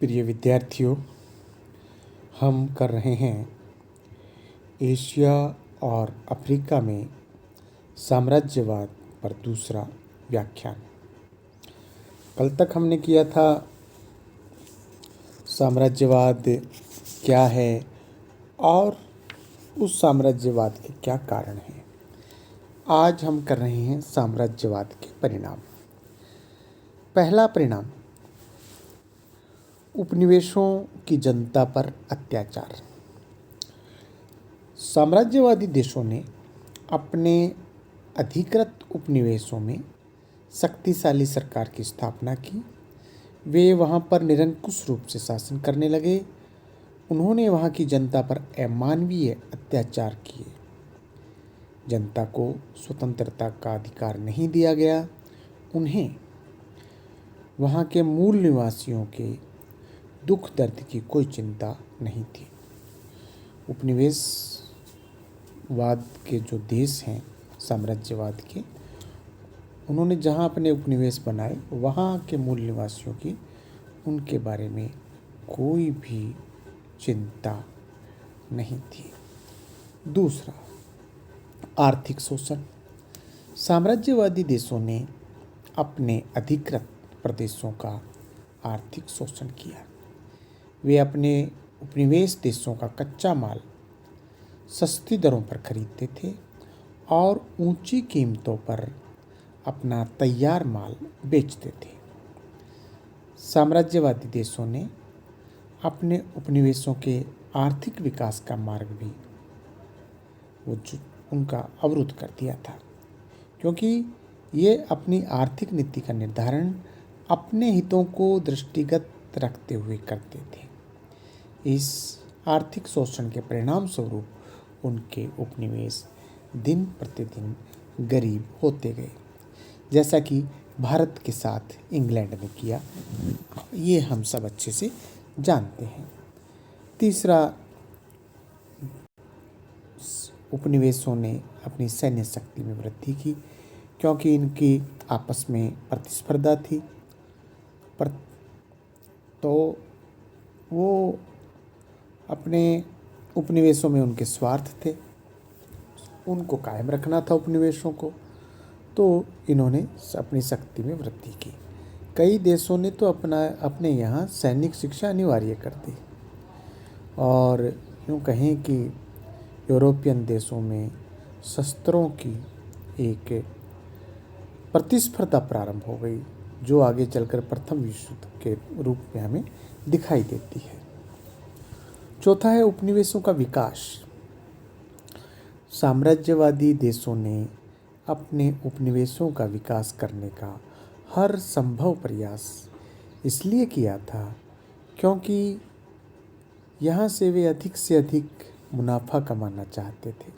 प्रिय विद्यार्थियों, हम कर रहे हैं एशिया और अफ्रीका में साम्राज्यवाद पर दूसरा व्याख्यान। कल तक हमने किया था साम्राज्यवाद क्या है और उस साम्राज्यवाद के क्या कारण हैं। आज हम कर रहे हैं साम्राज्यवाद के परिणाम। पहला परिणाम, उपनिवेशों की जनता पर अत्याचार। साम्राज्यवादी देशों ने अपने अधिकृत उपनिवेशों में शक्तिशाली सरकार की स्थापना की। वे वहाँ पर निरंकुश रूप से शासन करने लगे। उन्होंने वहाँ की जनता पर अमानवीय अत्याचार किए। जनता को स्वतंत्रता का अधिकार नहीं दिया गया। उन्हें वहाँ के मूल निवासियों के दुख दर्द की कोई चिंता नहीं थी। उपनिवेशवाद के जो देश हैं साम्राज्यवाद के, उन्होंने जहाँ अपने उपनिवेश बनाए वहाँ के मूल निवासियों की उनके बारे में कोई भी चिंता नहीं थी। दूसरा, आर्थिक शोषण। साम्राज्यवादी देशों ने अपने अधिकृत प्रदेशों का आर्थिक शोषण किया। वे अपने उपनिवेश देशों का कच्चा माल सस्ती दरों पर खरीदते थे और ऊंची कीमतों पर अपना तैयार माल बेचते थे। साम्राज्यवादी देशों ने अपने उपनिवेशों के आर्थिक विकास का मार्ग भी उनका अवरुद्ध कर दिया था, क्योंकि ये अपनी आर्थिक नीति का निर्धारण अपने हितों को दृष्टिगत रखते हुए करते थे। इस आर्थिक शोषण के परिणाम स्वरूप उनके उपनिवेश दिन प्रतिदिन गरीब होते गए, जैसा कि भारत के साथ इंग्लैंड ने किया। ये हम सब अच्छे से जानते हैं। तीसरा, उपनिवेशों ने अपनी सैन्य शक्ति में वृद्धि की, क्योंकि इनकी आपस में प्रतिस्पर्धा थी। पर तो वो अपने उपनिवेशों में उनके स्वार्थ थे, उनको कायम रखना था उपनिवेशों को, तो इन्होंने अपनी शक्ति में वृद्धि की। कई देशों ने तो अपने यहाँ सैनिक शिक्षा अनिवार्य कर दी, और यूँ कहें कि यूरोपियन देशों में शस्त्रों की एक प्रतिस्पर्धा प्रारंभ हो गई, जो आगे चलकर प्रथम विश्व युद्ध के रूप में हमें दिखाई देती है। चौथा है उपनिवेशों का विकास। साम्राज्यवादी देशों ने अपने उपनिवेशों का विकास करने का हर संभव प्रयास इसलिए किया था क्योंकि यहाँ से वे अधिक से अधिक मुनाफा कमाना चाहते थे।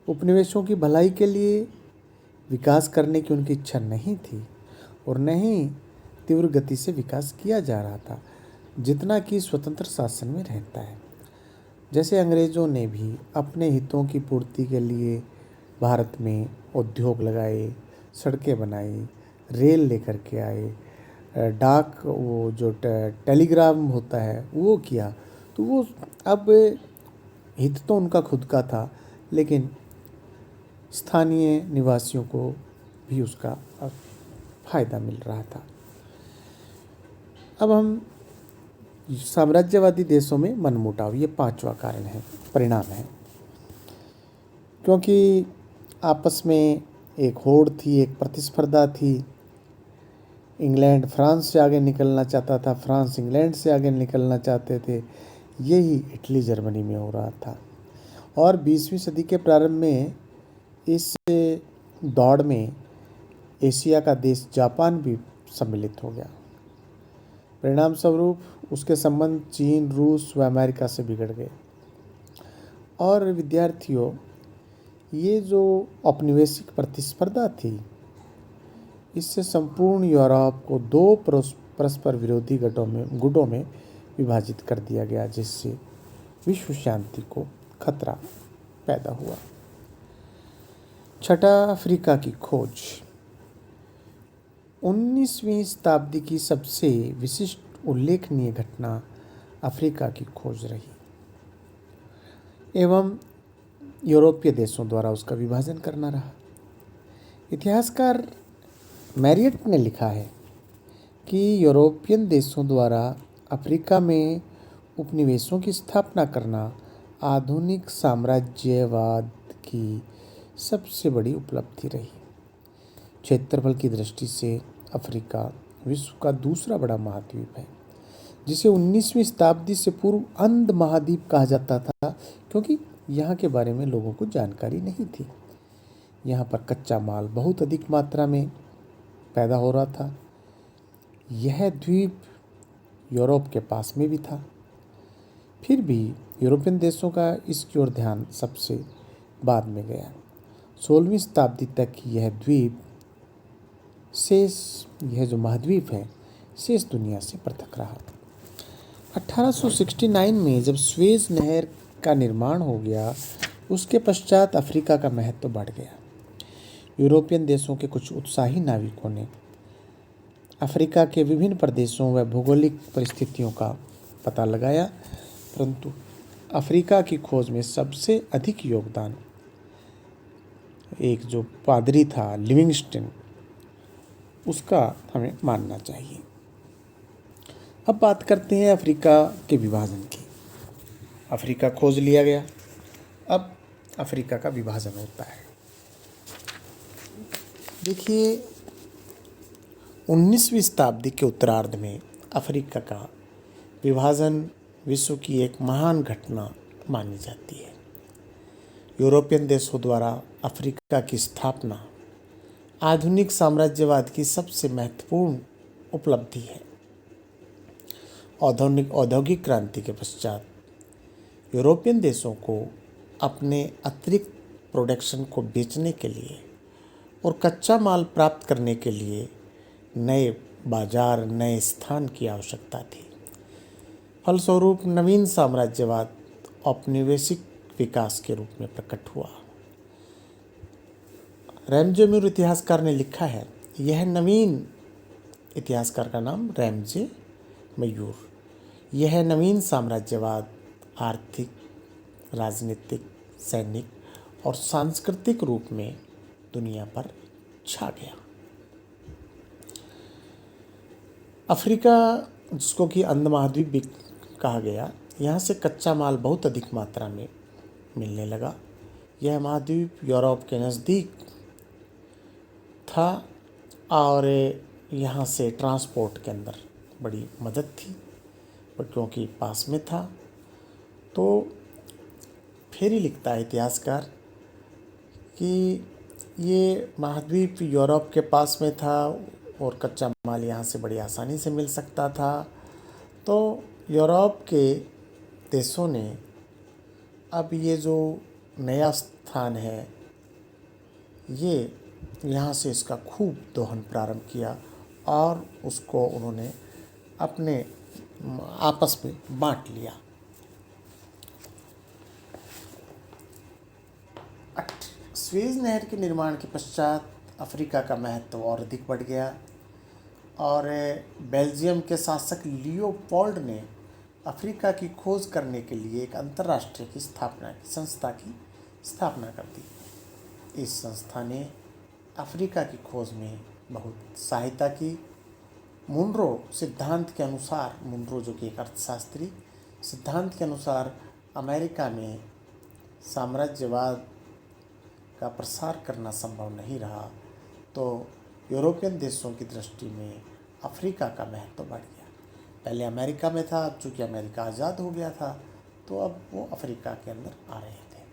उपनिवेशों की भलाई के लिए विकास करने की उनकी इच्छा नहीं थी, और न ही तीव्र गति से विकास किया जा रहा था जितना कि स्वतंत्र शासन में रहता है। जैसे अंग्रेज़ों ने भी अपने हितों की पूर्ति के लिए भारत में उद्योग लगाए, सड़कें बनाई, रेल लेकर के आए, डाक वो जो टेलीग्राम होता है वो किया। तो वो अब हित तो उनका खुद का था, लेकिन स्थानीय निवासियों को भी उसका फायदा मिल रहा था। अब हम साम्राज्यवादी देशों में मनमुटाव, ये पांचवा कारण है, परिणाम है। क्योंकि आपस में एक होड़ थी, एक प्रतिस्पर्धा थी। इंग्लैंड फ्रांस से आगे निकलना चाहता था, फ्रांस इंग्लैंड से आगे निकलना चाहते थे। यही इटली जर्मनी में हो रहा था। और 20वीं सदी के प्रारंभ में इस दौड़ में एशिया का देश जापान भी सम्मिलित हो गया। परिणाम स्वरूप उसके संबंध चीन, रूस व अमेरिका से बिगड़ गए। और विद्यार्थियों, ये जो औपनिवेशिक प्रतिस्पर्धा थी, इससे संपूर्ण यूरोप को दो परस्पर विरोधी गुटों में विभाजित कर दिया गया, जिससे विश्व शांति को खतरा पैदा हुआ। छठा, अफ्रीका की खोज। 19वीं शताब्दी की सबसे विशिष्ट उल्लेखनीय घटना अफ्रीका की खोज रही एवं यूरोपीय देशों द्वारा उसका विभाजन करना रहा। इतिहासकार मैरियट ने लिखा है कि यूरोपियन देशों द्वारा अफ्रीका में उपनिवेशों की स्थापना करना आधुनिक साम्राज्यवाद की सबसे बड़ी उपलब्धि रही। क्षेत्रफल की दृष्टि से अफ्रीका विश्व का दूसरा बड़ा महाद्वीप है, जिसे 19वीं शताब्दी से पूर्व अंध महाद्वीप कहा जाता था, क्योंकि यहाँ के बारे में लोगों को जानकारी नहीं थी। यहाँ पर कच्चा माल बहुत अधिक मात्रा में पैदा हो रहा था। यह द्वीप यूरोप के पास में भी था। फिर भी यूरोपियन देशों का इसकी ओर ध्यान सबसे बाद में गया। 16वीं शताब्दी तक यह द्वीप यह जो महाद्वीप है शेष दुनिया से पृथक रहा। 1869 में जब स्वेज नहर का निर्माण हो गया, उसके पश्चात अफ्रीका का महत्व बढ़ गया। यूरोपियन देशों के कुछ उत्साही नाविकों ने अफ्रीका के विभिन्न प्रदेशों व भौगोलिक परिस्थितियों का पता लगाया, परंतु अफ्रीका की खोज में सबसे अधिक योगदान एक जो पादरी था लिविंगस्टन, उसका हमें मानना चाहिए। अब बात करते हैं अफ्रीका के विभाजन की। अफ्रीका खोज लिया गया, अब अफ्रीका का विभाजन होता है। देखिए, 19वीं शताब्दी के उत्तरार्ध में अफ्रीका का विभाजन विश्व की एक महान घटना मानी जाती है। यूरोपियन देशों द्वारा अफ्रीका की स्थापना आधुनिक साम्राज्यवाद की सबसे महत्वपूर्ण उपलब्धि है। औद्योगिक क्रांति के पश्चात यूरोपियन देशों को अपने अतिरिक्त प्रोडक्शन को बेचने के लिए और कच्चा माल प्राप्त करने के लिए नए बाजार, नए स्थान की आवश्यकता थी। फलस्वरूप नवीन साम्राज्यवाद औपनिवेशिक विकास के रूप में प्रकट हुआ। रैमजे म्यूर इतिहासकार ने लिखा है, यह नवीन, इतिहासकार का नाम रैमजे मयूर, यह नवीन साम्राज्यवाद आर्थिक, राजनीतिक, सैनिक और सांस्कृतिक रूप में दुनिया पर छा गया। अफ्रीका, जिसको कि अंध महाद्वीप भी कहा गया, यहाँ से कच्चा माल बहुत अधिक मात्रा में मिलने लगा। यह महाद्वीप यूरोप के नज़दीक था और यहाँ से ट्रांसपोर्ट के अंदर बड़ी मदद थी, पर क्योंकि पास में था। तो फिर ही लिखता है इतिहासकार कि ये महाद्वीप यूरोप के पास में था और कच्चा माल यहाँ से बड़ी आसानी से मिल सकता था। तो यूरोप के देशों ने अब ये जो नया स्थान है, ये यहाँ से इसका खूब दोहन प्रारंभ किया और उसको उन्होंने अपने आपस में बांट लिया। स्वेज नहर के निर्माण के पश्चात अफ्रीका का महत्व और अधिक बढ़ गया और बेल्जियम के शासक लियोपोल्ड ने अफ्रीका की खोज करने के लिए एक अंतर्राष्ट्रीय संस्था की स्थापना कर दी। इस संस्था ने अफ्रीका की खोज में बहुत सहायता की। मुनरो सिद्धांत के अनुसार, मुनरो जो कि एक अर्थशास्त्री, सिद्धांत के अनुसार अमेरिका में साम्राज्यवाद का प्रसार करना संभव नहीं रहा, तो यूरोपियन देशों की दृष्टि में अफ्रीका का महत्व बढ़ गया। पहले अमेरिका में था, अब चूँकि अमेरिका आज़ाद हो गया था, तो अब वो अफ्रीका के अंदर आ रहे थे।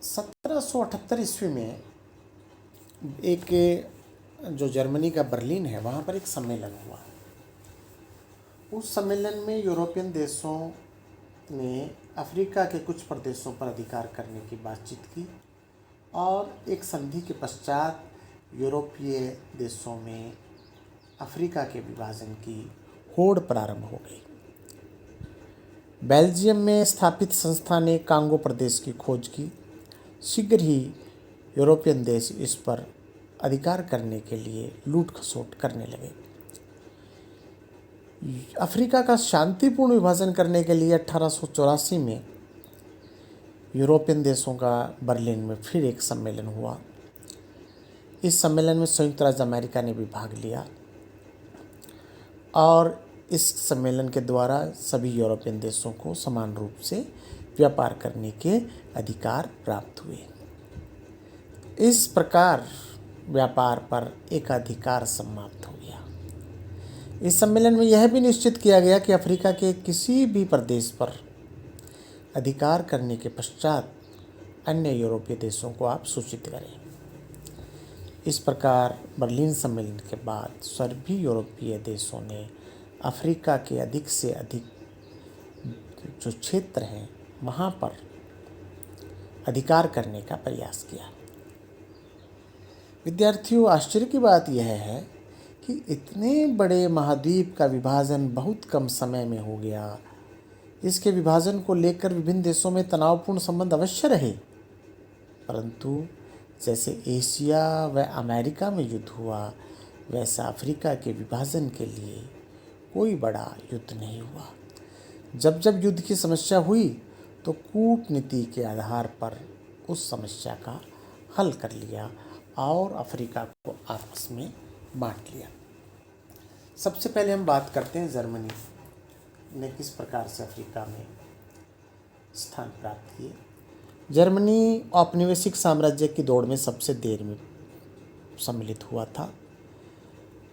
1778 ईस्वी में एक जो जर्मनी का बर्लिन है, वहाँ पर एक सम्मेलन हुआ। उस सम्मेलन में यूरोपियन देशों ने अफ्रीका के कुछ प्रदेशों पर अधिकार करने की बातचीत की और एक संधि के पश्चात यूरोपीय देशों में अफ्रीका के विभाजन की होड़ प्रारंभ हो गई। बेल्जियम में स्थापित संस्था ने कांगो प्रदेश की खोज की। शीघ्र ही यूरोपियन देश इस पर अधिकार करने के लिए लूट खसोट करने लगे। अफ्रीका का शांतिपूर्ण विभाजन करने के लिए 1884 में यूरोपियन देशों का बर्लिन में फिर एक सम्मेलन हुआ। इस सम्मेलन में संयुक्त राज्य अमेरिका ने भी भाग लिया और इस सम्मेलन के द्वारा सभी यूरोपियन देशों को समान रूप से व्यापार करने के अधिकार प्राप्त हुए। इस प्रकार व्यापार पर एकाधिकार समाप्त हो गया। इस सम्मेलन में यह भी निश्चित किया गया कि अफ्रीका के किसी भी प्रदेश पर अधिकार करने के पश्चात अन्य यूरोपीय देशों को आप सूचित करें। इस प्रकार बर्लिन सम्मेलन के बाद सभी यूरोपीय देशों ने अफ्रीका के अधिक से अधिक जो क्षेत्र हैं वहाँ पर अधिकार करने का प्रयास किया। विद्यार्थियों, आश्चर्य की बात यह है कि इतने बड़े महाद्वीप का विभाजन बहुत कम समय में हो गया। इसके विभाजन को लेकर विभिन्न देशों में तनावपूर्ण संबंध अवश्य रहे, परंतु जैसे एशिया व अमेरिका में युद्ध हुआ वैसा अफ्रीका के विभाजन के लिए कोई बड़ा युद्ध नहीं हुआ। जब जब युद्ध की समस्या हुई तो कूटनीति के आधार पर उस समस्या का हल कर लिया और अफ्रीका को आपस में बांट लिया। सबसे पहले हम बात करते हैं जर्मनी ने किस प्रकार से अफ्रीका में स्थान प्राप्त किए। जर्मनी औपनिवेशिक साम्राज्य की दौड़ में सबसे देर में सम्मिलित हुआ था।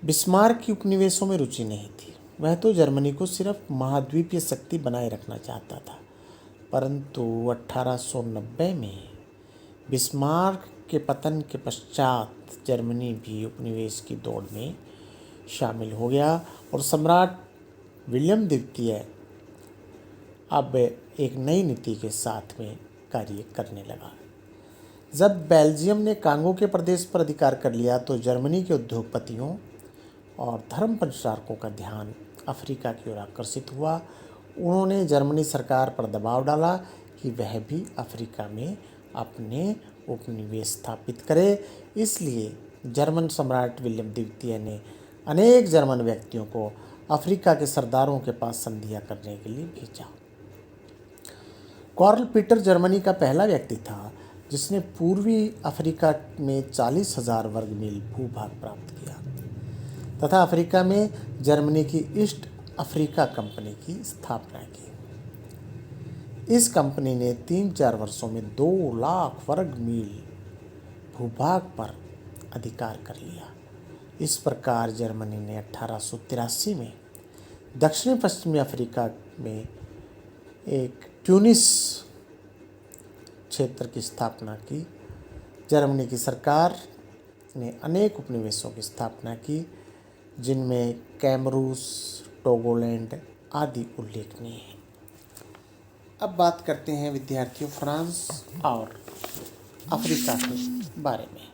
बिस्मार्क की उपनिवेशों में रुचि नहीं थी। वह तो जर्मनी को सिर्फ महाद्वीपीय शक्ति बनाए रखना चाहता था, परंतु 1890 में बिस्मार्क के पतन के पश्चात जर्मनी भी उपनिवेश की दौड़ में शामिल हो गया और सम्राट विलियम द्वितीय अब एक नई नीति के साथ में कार्य करने लगा। जब बेल्जियम ने कांगो के प्रदेश पर अधिकार कर लिया तो जर्मनी के उद्योगपतियों और धर्म प्रचारकों का ध्यान अफ्रीका की ओर आकर्षित हुआ। उन्होंने जर्मनी सरकार पर दबाव डाला कि वह भी अफ्रीका में अपने उपनिवेश स्थापित करे। इसलिए जर्मन सम्राट विलियम द्वितीय ने अनेक जर्मन व्यक्तियों को अफ्रीका के सरदारों के पास संधियां करने के लिए भेजा। कार्ल पीटर जर्मनी का पहला व्यक्ति था जिसने पूर्वी अफ्रीका में 40,000 वर्ग मील भूभाग प्राप्त किया तथा अफ्रीका में जर्मनी की ईस्ट अफ्रीका कंपनी की स्थापना की। इस कंपनी ने 3-4 वर्षों में 2 लाख वर्ग मील भूभाग पर अधिकार कर लिया। इस प्रकार जर्मनी ने 1883 में दक्षिण पश्चिमी अफ्रीका में एक ट्यूनिस क्षेत्र की स्थापना की। जर्मनी की सरकार ने अनेक उपनिवेशों की स्थापना की, जिनमें कैमरूस, टोगोलैंड आदि उल्लेखनीय हैं। अब बात करते हैं विद्यार्थियों फ्रांस और अफ्रीका के बारे में।